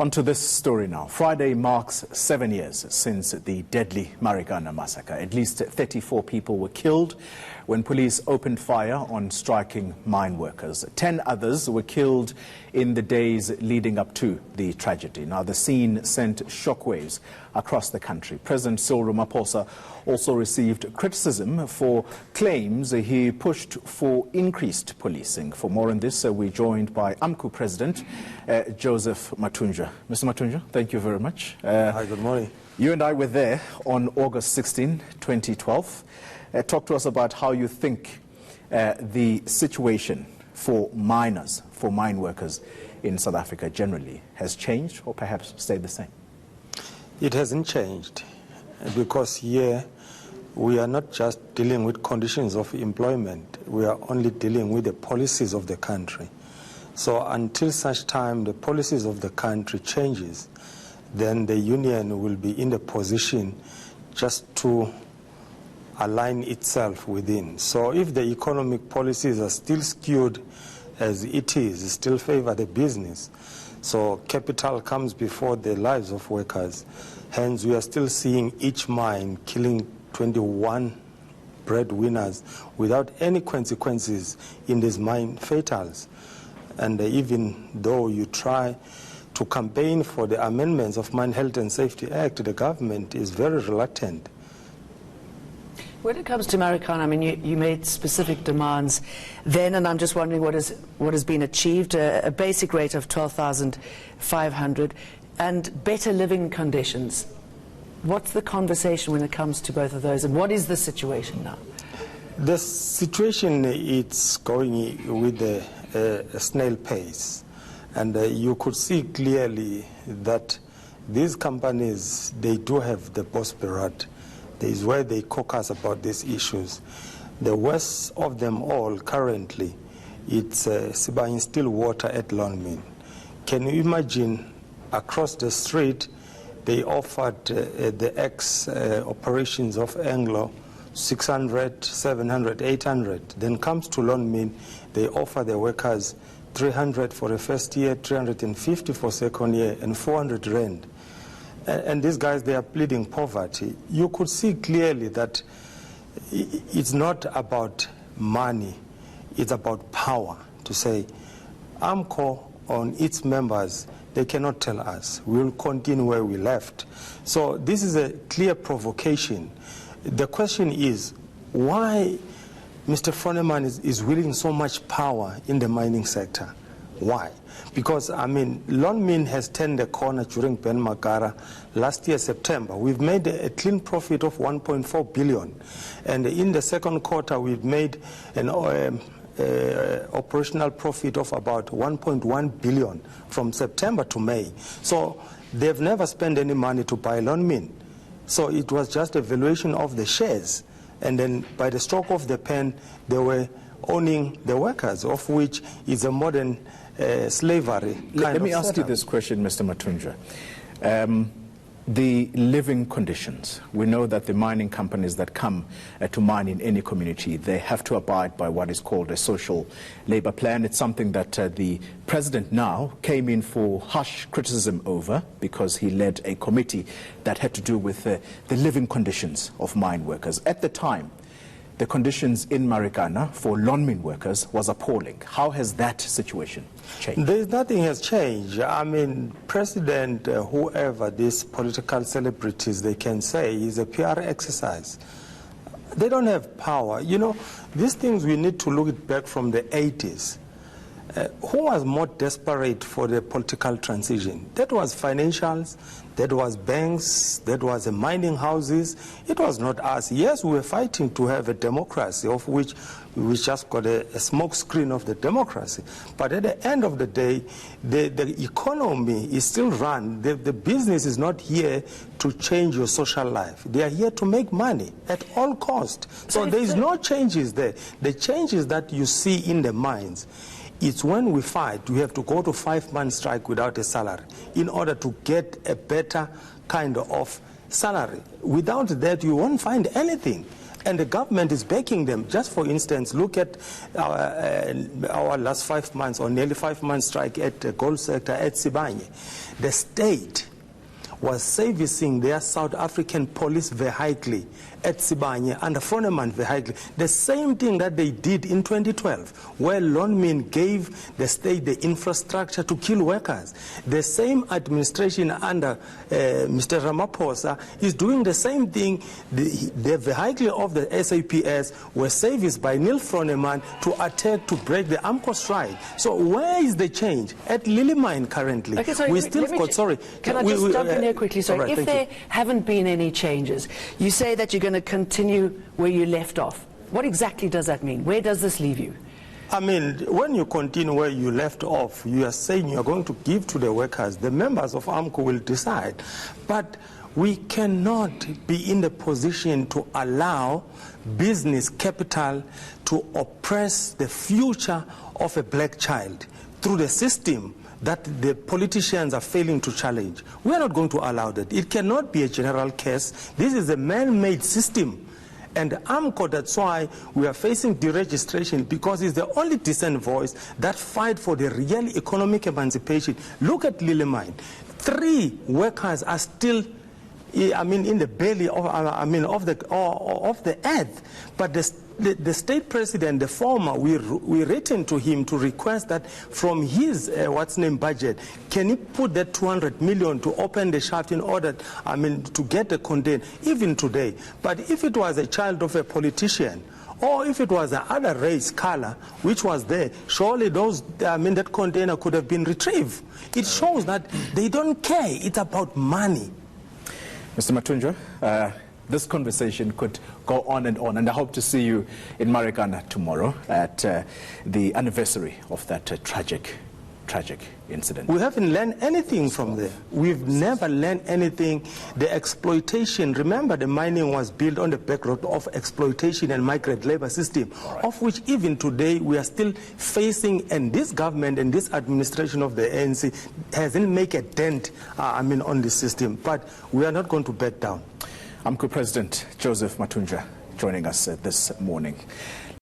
On to this story now. Friday marks 7 years since the deadly Marikana massacre. At least 34 people were killed when police opened fire on striking mine workers. 10 others were killed in the days leading up to the tragedy. Now, the scene sent shockwaves across the country. President Cyril Ramaphosa also received criticism for claims he pushed for increased policing. For more on this, we're joined by AMCU President Joseph Mathunjwa. Mr. Mathunjwa, thank you very much. Hi, good morning. You and I were there on August 16, 2012. Talk to us about how you think the situation for miners, for mine workers in South Africa generally has changed or perhaps stayed the same. It hasn't changed because here we are not just dealing with conditions of employment, we are only dealing with the policies of the country. So until such time the policies of the country changes, then the union will be in the position just to align itself within. So if the economic policies are still skewed as it is, still favor the business, so capital comes before the lives of workers. Hence, we are still seeing each mine killing 21 breadwinners without any consequences in these mine fatals. And even though you try to campaign for the amendments of Mine Health and Safety Act, the government is very reluctant. When it comes to Marikana, I mean, you made specific demands then, and I'm just wondering what has been achieved. A basic rate of 12,500 and better living conditions. What's the conversation when it comes to both of those, and what is the situation now? The situation is going with a snail pace, and you could see clearly that these companies, they do have the Bosperat. There is where they caucus about these issues. The worst of them all currently, it's Sibanye-Stillwater at Lonmin. Can you imagine across the street, they offered the operations of Anglo 600, 700, 800. Then comes to Lonmin, they offer the workers 300 for the first year, 350 for second year, and 400 rand. And these guys, they are pleading poverty. You could see clearly that it's not about money, it's about power. To say, AMCU on its members, they cannot tell us. We will continue where we left. So this is a clear provocation. The question is, why Mr. Froneman is wielding so much power in the mining sector? Why? Because, I mean, Lonmin has turned the corner during Ben Magara last year, September. We've made a clean profit of 1.4 billion. And in the second quarter, we've made an operational profit of about 1.1 billion from September to May. So they've never spent any money to buy Lonmin. So it was just a valuation of the shares. And then by the stroke of the pen, they were owning the workers, of which is a modern slavery. Let me ask you this question, Mr. Mathunjwa. The living conditions. We know that the mining companies that come to mine in any community, they have to abide by what is called a social labor plan. It's something that the president now came in for harsh criticism over because he led a committee that had to do with the living conditions of mine workers. At the time, the conditions in Marikana for Lonmin workers was appalling. How has that situation changed? Nothing has changed. I mean, President, whoever these political celebrities, they can say is a PR exercise. They don't have power. You know, these things we need to look it back from the 80s. Who was more desperate for the political transition? That was financials, that was banks, that was the mining houses. It was not us. Yes, we were fighting to have a democracy, of which we just got a smoke screen of the democracy. But at the end of the day, the economy is still run. The business is not here to change your social life. They are here to make money at all costs. So there is no changes there. The changes that you see in the mines, it's when we fight, we have to go to 5-month strike without a salary in order to get a better kind of salary. Without that, you won't find anything. And the government is backing them. Just for instance, look at our last 5 months or nearly 5 months strike at the gold sector at Sibanye. The state was servicing their South African police vehicle at Sibanye and the Froneman vehicle. The same thing that they did in 2012, where Lonmin gave the state the infrastructure to kill workers. The same administration under Mr. Ramaphosa is doing the same thing. The vehicle of the SAPS were serviced by Neil Froneman to attack, to break the AMCO strike. So where is the change? At Lily Mine currently. Okay, sorry, we still got, sorry. Can I just jump in here quickly? Sorry. Right, if there haven't been any changes, you say that you're going to continue where you left off. What exactly does that mean? Where does this leave you? I mean, when you continue where you left off, you are saying you are going to give to the workers. The members of AMCO will decide. But we cannot be in the position to allow business capital to oppress the future of a black child through the system that the politicians are failing to challenge. We are not going to allow that. It cannot be a general case. This is a man-made system. And AMCO, that's why we are facing deregistration, because it's the only decent voice that fight for the real economic emancipation. Look at Lily Mine. 3 workers are still, I mean, in the belly of, of the earth. But the state president, the former, we written to him to request that from his budget, can he put that 200 million to open the shaft in order, to get the container, even today. But if it was a child of a politician, or if it was another race, color, which was there, surely those, that container could have been retrieved. It shows that they don't care. It's about money. Mr. Mathunjwa, this conversation could go on, and I hope to see you in Marikana tomorrow at the anniversary of that tragic incident. We haven't learned anything from there. We've never learned anything. The exploitation, remember, the mining was built on the background of exploitation and migrant labor system, of which even today we are still facing, and this government and this administration of the ANC hasn't made a dent, on the system. But we are not going to back down. AMCO President Joseph Mathunjwa joining us this morning.